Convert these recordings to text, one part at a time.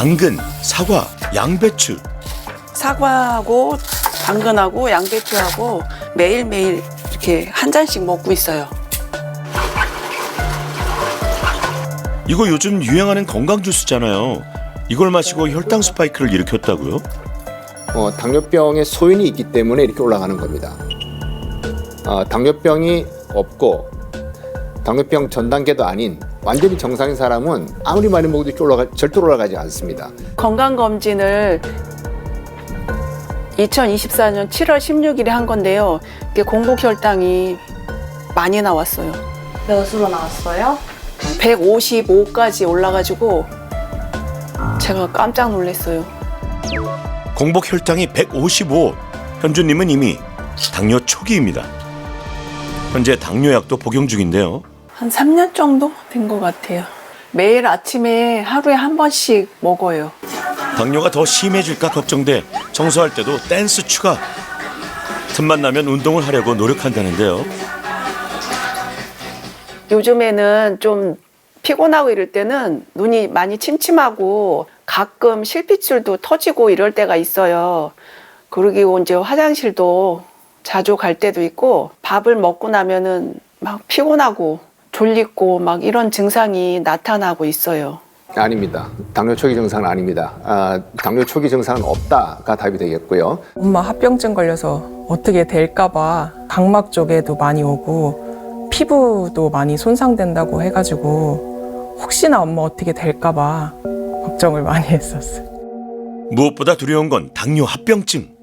당근, 사과, 양배추. 사과하고 당근하고 양배추하고 매일매일 이렇게 한 잔씩 먹고 있어요. 이거 요즘 유행하는 건강 주스잖아요. 이걸 마시고 혈당 스파이크를 일으켰다고요? 당뇨병의 소인이 있기 때문에 이렇게 올라가는 겁니다. 당뇨병이 없고 당뇨병 전 단계도 아닌 완전히 정상인 사람은 아무리 많이 먹어도 이렇게 절대로 올라가지 않습니다. 건강검진을 2024년 7월 16일에 한 건데요. 이게 공복혈당이 많이 나왔어요. 몇으로 나왔어요? 155까지 올라가지고 제가 깜짝 놀랐어요. 공복 혈당이 155. 현주님은 이미 당뇨 초기입니다. 현재 당뇨약도 복용 중인데요. 한 3년 정도 된 것 같아요. 매일 아침에 하루에 한 번씩 먹어요. 당뇨가 더 심해질까 걱정돼 청소할 때도 댄스 추가. 틈만 나면 운동을 하려고 노력한다는데요. 요즘에는 좀 피곤하고 이럴 때는 눈이 많이 침침하고 가끔 실핏줄도 터지고 이럴 때가 있어요. 그러고 이제 화장실도 자주 갈 때도 있고 밥을 먹고 나면은 막 피곤하고 졸리고 막 이런 증상이 나타나고 있어요. 아닙니다. 당뇨 초기 증상은 아닙니다. 당뇨 초기 증상은 없다가 답이 되겠고요. 엄마 합병증 걸려서 어떻게 될까 봐 각막 쪽에도 많이 오고 피부도 많이 손상된다고 해가지고 혹시나 엄마 어떻게 될까 봐 걱정을 많이 했었어요. 무엇보다 두려운 건 당뇨 합병증.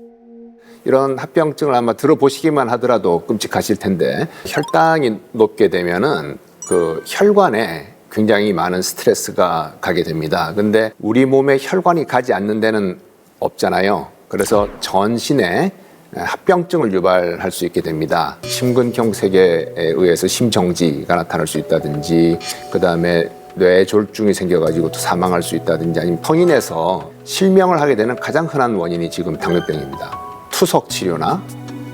이런 합병증을 아마 들어보시기만 하더라도 끔찍하실 텐데 혈당이 높게 되면은 그 혈관에 굉장히 많은 스트레스가 가게 됩니다. 근데 우리 몸에 혈관이 가지 않는 데는 없잖아요. 그래서 전신에 합병증을 유발할 수 있게 됩니다. 심근경색에 의해서 심정지가 나타날 수 있다든지 그다음에 뇌졸중이 생겨가지고 또 사망할 수 있다든지 아니면 성인에서 실명을 하게 되는 가장 흔한 원인이 지금 당뇨병입니다. 투석 치료나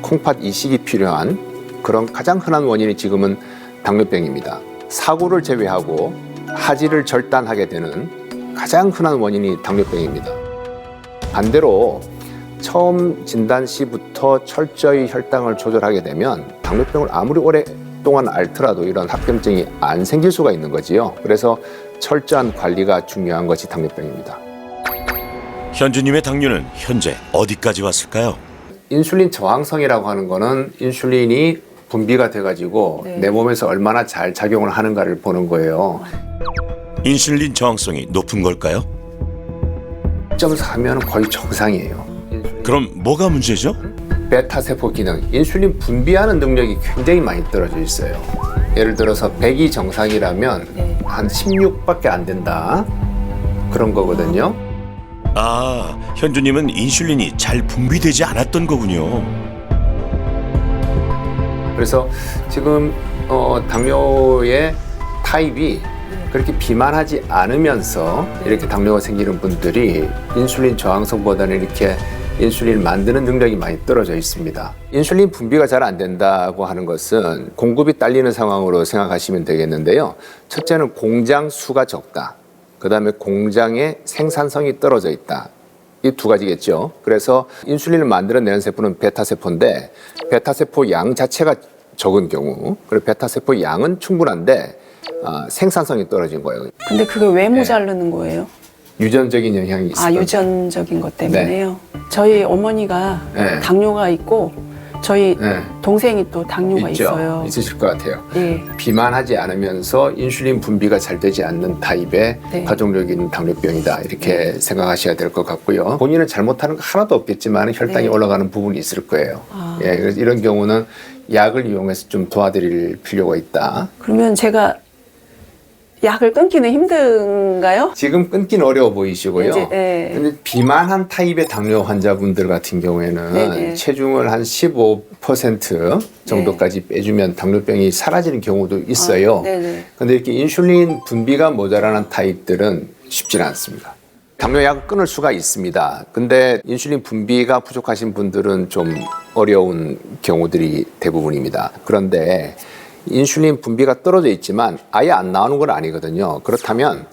콩팥 이식이 필요한 그런 가장 흔한 원인이 지금은 당뇨병입니다. 사고를 제외하고 하지를 절단하게 되는 가장 흔한 원인이 당뇨병입니다. 반대로 처음 진단 시부터 철저히 혈당을 조절하게 되면 당뇨병을 아무리 오랫동안 앓더라도 이런 합병증이 안 생길 수가 있는 거지요. 그래서 철저한 관리가 중요한 것이 당뇨병입니다. 현주님의 당뇨는 현재 어디까지 왔을까요? 인슐린 저항성이라고 하는 거는 인슐린이 분비가 돼가지고 네. 내 몸에서 얼마나 잘 작용을 하는가를 보는 거예요. 인슐린 저항성이 높은 걸까요? 1.4면 거의 정상이에요. 그럼 뭐가 문제죠? 베타 세포 기능, 인슐린 분비하는 능력이 굉장히 많이 떨어져 있어요. 예를 들어서 100이 정상이라면 네. 한 16밖에 안 된다. 그런 거거든요. 아, 현주님은 인슐린이 잘 분비되지 않았던 거군요. 그래서 지금 당뇨의 타입이 그렇게 비만하지 않으면서 이렇게 당뇨가 생기는 분들이 인슐린 저항성보다는 이렇게 인슐린을 만드는 능력이 많이 떨어져 있습니다. 인슐린 분비가 잘 안 된다고 하는 것은 공급이 딸리는 상황으로 생각하시면 되겠는데요. 첫째는 공장 수가 적다. 그다음에 공장의 생산성이 떨어져 있다. 이 두 가지겠죠. 그래서 인슐린을 만들어내는 세포는 베타세포인데 베타세포 양 자체가 적은 경우 그리고 베타세포 양은 충분한데 생산성이 떨어진 거예요. 근데 그게 왜 모자르는 거예요? 유전적인 영향이 있어요. 아, 유전적인 것 때문에요? 저희 어머니가 네. 당뇨가 있고 저희 네. 동생이 또 당뇨가 있죠. 있어요. 있으실 것 같아요. 예. 비만하지 않으면서 인슐린 분비가 잘 되지 않는 타입의 네. 가족력인 당뇨병이다 이렇게 생각하셔야 될 것 같고요. 본인은 잘못하는 거 하나도 없겠지만 혈당이 네. 올라가는 부분이 있을 거예요. 아. 예, 그래서 이런 경우는 약을 이용해서 좀 도와드릴 필요가 있다. 그러면 제가 약을 끊기는 힘든가요? 지금 끊기는 어려워 보이시고요. 이제, 네. 근데 비만한 타입의 당뇨 환자분들 같은 경우에는 네네. 체중을 한 15% 정도까지 빼주면 당뇨병이 사라지는 경우도 있어요. 네네. 근데 이렇게 인슐린 분비가 모자라는 타입들은 쉽지는 않습니다. 당뇨약을 끊을 수가 있습니다. 근데 인슐린 분비가 부족하신 분들은 좀 어려운 경우들이 대부분입니다. 그런데 인슐린 분비가 떨어져 있지만 아예 안 나오는 건 아니거든요. 그렇다면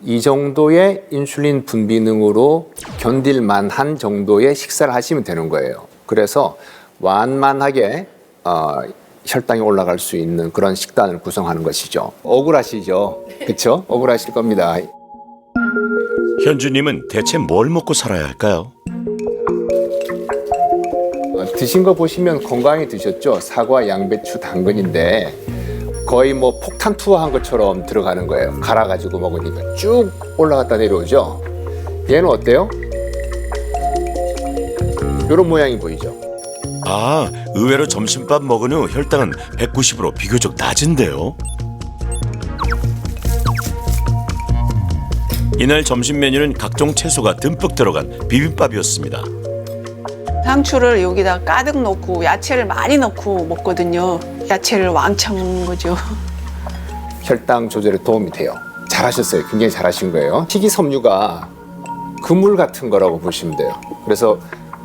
이 정도의 인슐린 분비능으로 견딜 만한 정도의 식사를 하시면 되는 거예요. 그래서 완만하게 혈당이 올라갈 수 있는 그런 식단을 구성하는 것이죠. 억울하시죠? 그렇죠? 억울하실 겁니다. 현주님은 대체 뭘 먹고 살아야 할까요? 드신 거 보시면 건강히 드셨죠? 사과, 양배추, 당근인데 거의 뭐 폭탄 투하한 것처럼 들어가는 거예요. 갈아가지고 먹으니까 쭉 올라갔다 내려오죠. 얘는 어때요? 이런 모양이 보이죠? 아, 의외로 점심밥 먹은 후 혈당은 190으로 비교적 낮은데요. 이날 점심 메뉴는 각종 채소가 듬뿍 들어간 비빔밥이었습니다. 상추를 여기다 가득 넣고 야채를 많이 넣고 먹거든요. 야채를 왕창 먹는 거죠. 혈당 조절에 도움이 돼요. 잘하셨어요. 굉장히 잘하신 거예요. 식이섬유가 그물 같은 거라고 보시면 돼요. 그래서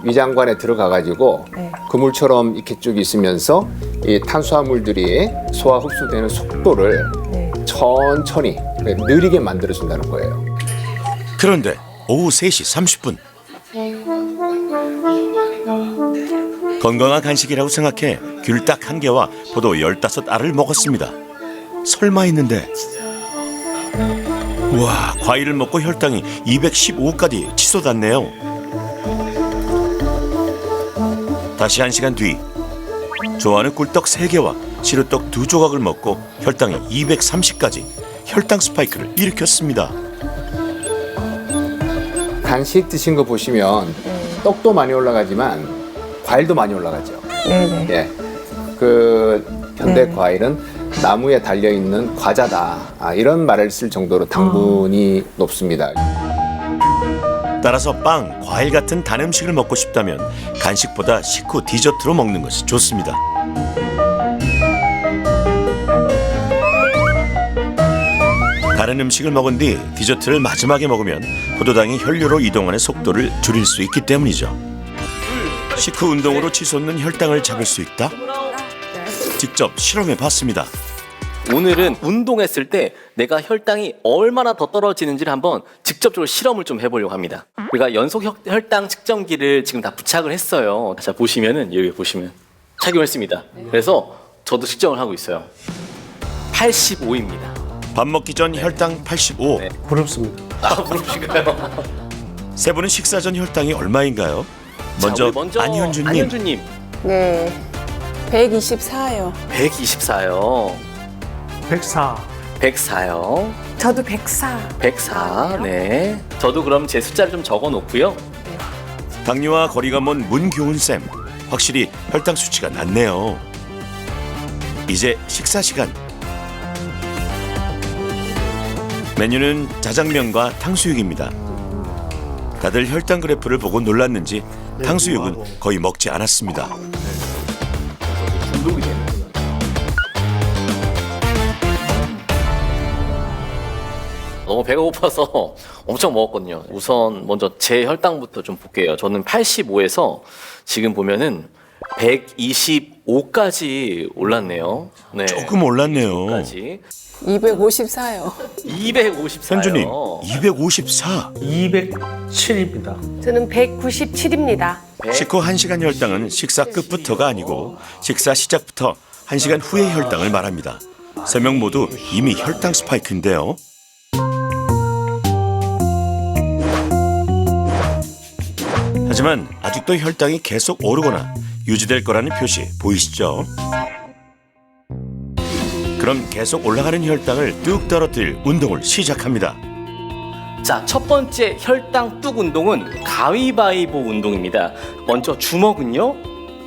위장관에 들어가가지고 네. 그물처럼 이렇게 쭉 있으면서 이 탄수화물들이 소화 흡수되는 속도를 네. 천천히 느리게 만들어준다는 거예요. 그런데 오후 3시 30분. 건강한 간식이라고 생각해 귤 딱 1개와 포도 15알을 먹었습니다. 설마 했는데 와, 과일을 먹고 혈당이 215까지 치솟았네요. 다시 1시간 뒤 좋아하는 꿀떡 3개와 시루떡 2조각을 먹고 혈당이 230까지 혈당 스파이크를 일으켰습니다. 간식 드신 거 보시면 떡도 많이 올라가지만 과일도 많이 올라가죠. 네네. 예, 그 현대 네. 과일은 나무에 달려 있는 과자다. 이런 말을 쓸 정도로 당분이 높습니다. 따라서 빵, 과일 같은 단 음식을 먹고 싶다면 간식보다 식후 디저트로 먹는 것이 좋습니다. 다른 음식을 먹은 뒤 디저트를 마지막에 먹으면 포도당이 혈류로 이동하는 속도를 줄일 수 있기 때문이죠. 식후 운동으로 치솟는 혈당을 잡을 수 있다? 직접 실험해 봤습니다. 오늘은 운동했을 때 내가 혈당이 얼마나 더 떨어지는지를 한번 직접적으로 실험을 좀 해보려고 합니다. 우리가 연속 혈당 측정기를 지금 다 부착을 했어요. 자, 보시면은 여기 보시면 착용했습니다. 그래서 저도 측정을 하고 있어요. 85입니다. 밥 먹기 전 혈당 85. 네. 부럽습니다. 부르시가요? 세 분은 식사 전 혈당이 얼마인가요? 먼저, 안현주님. 안현주님 네. 124요. 124요. 104. 104요. 저도 104. 104. 네. 저도 그럼 제 숫자를 좀 적어 놓고요. 당뇨와 거리가 먼 문교훈 쌤, 확실히 혈당 수치가 낮네요. 이제 식사 시간. 메뉴는 자장면과 탕수육입니다. 다들 혈당 그래프를 보고 놀랐는지 탕수육은 거의 먹지 않았습니다. 중독이 되는 거예요. 너무 배가 고파서 엄청 먹었거든요. 우선 먼저 제 혈당부터 좀 볼게요. 저는 85에서 지금 보면은 125까지 올랐네요. 네. 조금 올랐네요. 125까지. 254요. 254요. 현주님 254. 207입니다. 저는 197입니다. 식후 1시간 혈당은 식사 끝부터가 아니고 식사 시작부터 1시간 후의 혈당을 말합니다. 3명 모두 이미 혈당 스파이크인데요. 하지만 아직도 혈당이 계속 오르거나 유지될 거라는 표시 보이시죠? 그럼 계속 올라가는 혈당을 뚝 떨어뜨릴 운동을 시작합니다. 자, 첫 번째 혈당 뚝 운동은 가위바위보 운동입니다. 먼저 주먹은요,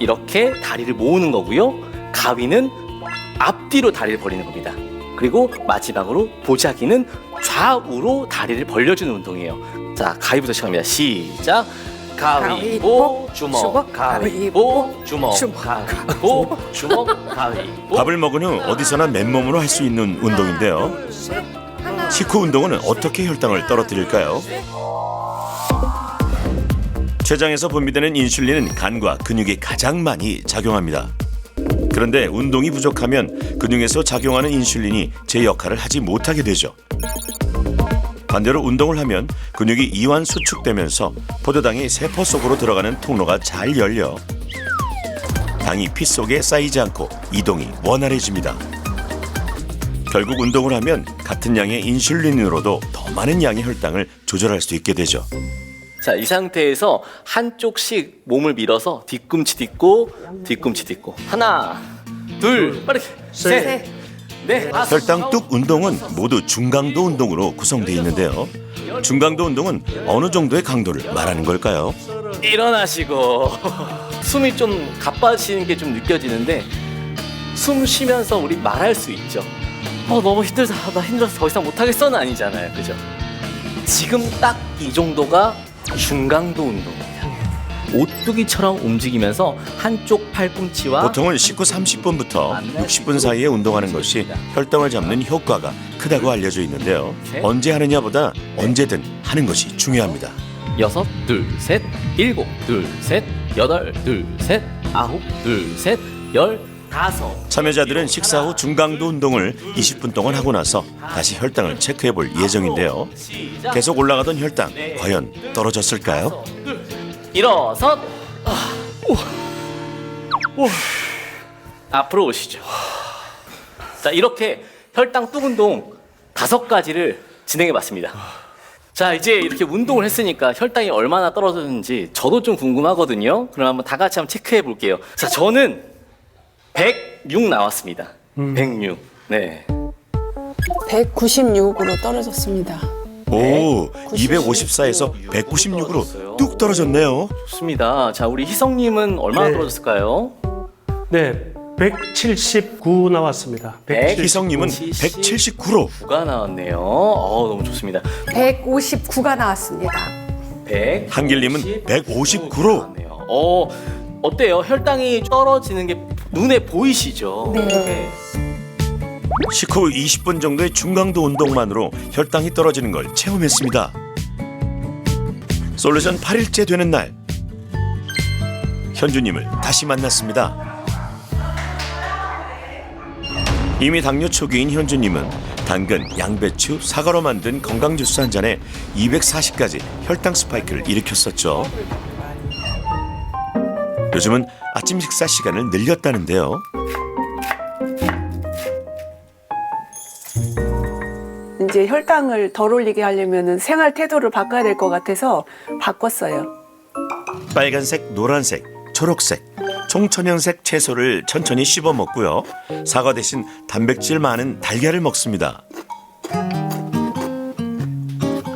이렇게 다리를 모으는 거고요. 가위는 앞뒤로 다리를 벌리는 겁니다. 그리고 마지막으로 보자기는 좌우로 다리를 벌려주는 운동이에요. 자, 가위부터 시작합니다. 시작. 가위보 주먹, 가위보 주먹, 가위보 주먹, 가위보. 밥을 먹은 후 어디서나 맨몸으로 할 수 있는 운동인데요. 식후 운동은 어떻게 혈당을 떨어뜨릴까요? 췌장에서 분비되는 인슐린은 간과 근육에 가장 많이 작용합니다. 그런데 운동이 부족하면 근육에서 작용하는 인슐린이 제 역할을 하지 못하게 되죠. 반대로 운동을 하면 근육이 이완 수축되면서 포도당이 세포 속으로 들어가는 통로가 잘 열려 당이 피 속에 쌓이지 않고 이동이 원활해집니다. 결국 운동을 하면 같은 양의 인슐린으로도 더 많은 양의 혈당을 조절할 수 있게 되죠. 자, 이 상태에서 한쪽씩 몸을 밀어서 뒤꿈치 딛고 뒤꿈치 딛고 하나, 둘, 빠르게 셋, 넷, 다섯, 혈당 뚝 운동은 모두 중강도 운동으로 구성되어 있는데요. 중강도 운동은 어느 정도의 강도를 말하는 걸까요? 일어나시고 숨이 좀 가빠지는 게 좀 느껴지는데 숨 쉬면서 우리 말할 수 있죠. 너무 힘들다, 나 힘들어서 더 이상 못하겠어는 아니잖아요, 그죠? 지금 딱 이 정도가 중강도 운동입니다. 오뚜기처럼 움직이면서 한쪽 팔꿈치와 보통은 식후 30분부터 60분 사이에 운동하는 것이 혈당을 잡는 효과가 크다고 알려져 있는데요. 언제 하느냐보다 언제든 하는 것이 중요합니다. 6, 2, 셋, 7, 2, 셋, 8, 2, 셋, 9, 2, 셋, 15. 참여자들은 식사 후 중강도 운동을 20분 동안 하고 나서 다시 혈당을 체크해 볼 예정인데요. 계속 올라가던 혈당 과연 떨어졌을까요? 일어서 앞으로 오시죠. 자, 이렇게 혈당 뚝 운동 5가지를 진행해 봤습니다. 자, 이제 이렇게 운동을 했으니까 혈당이 얼마나 떨어졌는지 저도 좀 궁금하거든요. 그럼 한번 다 같이 한번 체크해 볼게요. 자, 저는 106 나왔습니다. 106. 네. 196으로 떨어졌습니다. 오, 254에서 196으로 뚝 떨어졌네요. 좋습니다. 자, 우리 희성님은 얼마나 네. 떨어졌을까요? 네, 179 나왔습니다. 희성님은 179로. 9가 나왔네요. 너무 좋습니다. 159가 나왔습니다. 100. 한길님은 159로. 나왔네요. 어때요? 혈당이 떨어지는 게 눈에 보이시죠? 네. 식후 20분 정도의 중강도 운동만으로 혈당이 떨어지는 걸 체험했습니다. 솔루션 8일째 되는 날, 현주님을 다시 만났습니다. 이미 당뇨 초기인 현주님은 당근, 양배추, 사과로 만든 건강 주스 한 잔에 240까지 혈당 스파이크를 일으켰었죠. 요즘은 아침 식사 시간을 늘렸다는데요. 이제 혈당을 덜 올리게 하려면 생활 태도를 바꿔야 될 것 같아서 바꿨어요. 빨간색, 노란색, 초록색, 총천연색 채소를 천천히 씹어 먹고요. 사과 대신 단백질 많은 달걀을 먹습니다.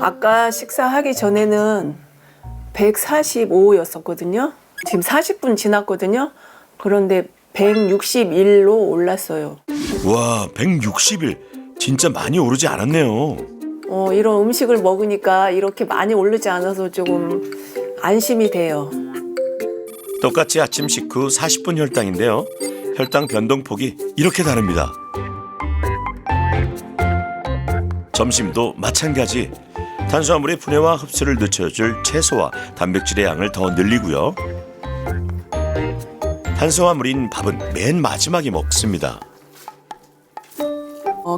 아까 식사하기 전에는 145였었거든요. 지금 40분 지났거든요. 그런데 161로 올랐어요. 와, 160일. 진짜 많이 오르지 않았네요. 이런 음식을 먹으니까 이렇게 많이 오르지 않아서 조금 안심이 돼요. 똑같이 아침 식후 40분 혈당인데요. 혈당 변동폭이 이렇게 다릅니다. 점심도 마찬가지. 탄수화물의 분해와 흡수를 늦춰줄 채소와 단백질의 양을 더 늘리고요. 탄수화물인 밥은 맨 마지막에 먹습니다.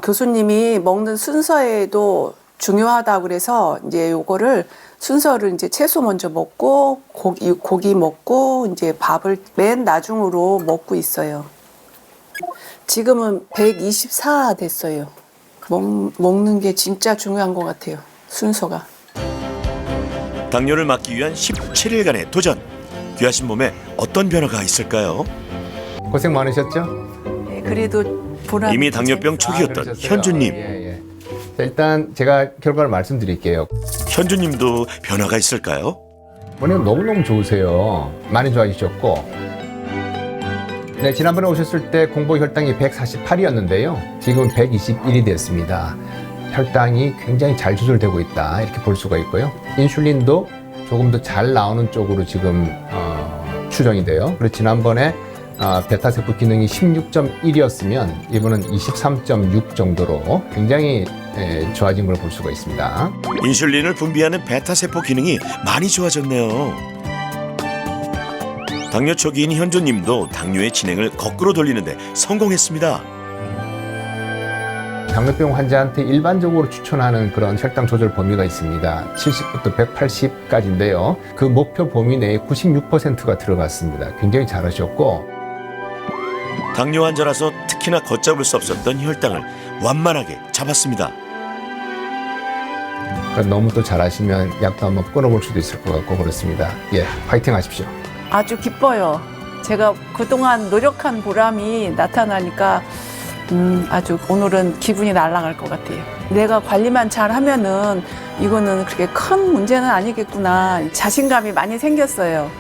교수님이 먹는 순서에도 중요하다고 그래서 이제 요거를 순서를 이제 채소 먼저 먹고 고기 먹고 이제 밥을 맨 나중으로 먹고 있어요. 지금은 124 됐어요. 먹는 게 진짜 중요한 것 같아요. 순서가. 당뇨를 막기 위한 17일간의 도전. 귀하신 몸에 어떤 변화가 있을까요? 고생 많으셨죠? 네, 그래도 보람. 이미 당뇨병 초기였던 그러셨어요. 현주님. 예. 자, 일단 제가 결과를 말씀드릴게요. 현주님도 변화가 있을까요? 원래는 너무너무 좋으세요. 많이 좋아지셨고. 네, 지난번에 오셨을 때 공복 혈당이 148이었는데요. 지금 121이 됐습니다. 혈당이 굉장히 잘 조절되고 있다, 이렇게 볼 수가 있고요. 인슐린도 조금 더 잘 나오는 쪽으로 지금 추정이 돼요. 그리고 지난번에 베타세포 기능이 16.1이었으면 이번은 23.6 정도로 굉장히 좋아진 걸 볼 수가 있습니다. 인슐린을 분비하는 베타세포 기능이 많이 좋아졌네요. 당뇨 초기인 현주님도 당뇨의 진행을 거꾸로 돌리는데 성공했습니다. 당뇨병 환자한테 일반적으로 추천하는 그런 혈당 조절 범위가 있습니다. 70부터 180까지인데요. 그 목표 범위 내에 96%가 들어갔습니다. 굉장히 잘하셨고, 당뇨 환자라서 특히나 걷잡을 수 없었던 혈당을 완만하게 잡았습니다. 그러니까 너무 또 잘하시면 약도 한번 끊어볼 수도 있을 것 같고 그렇습니다. 예, 파이팅 하십시오. 아주 기뻐요. 제가 그동안 노력한 보람이 나타나니까 아주 오늘은 기분이 날아갈 것 같아요. 내가 관리만 잘하면은 이거는 그렇게 큰 문제는 아니겠구나. 자신감이 많이 생겼어요.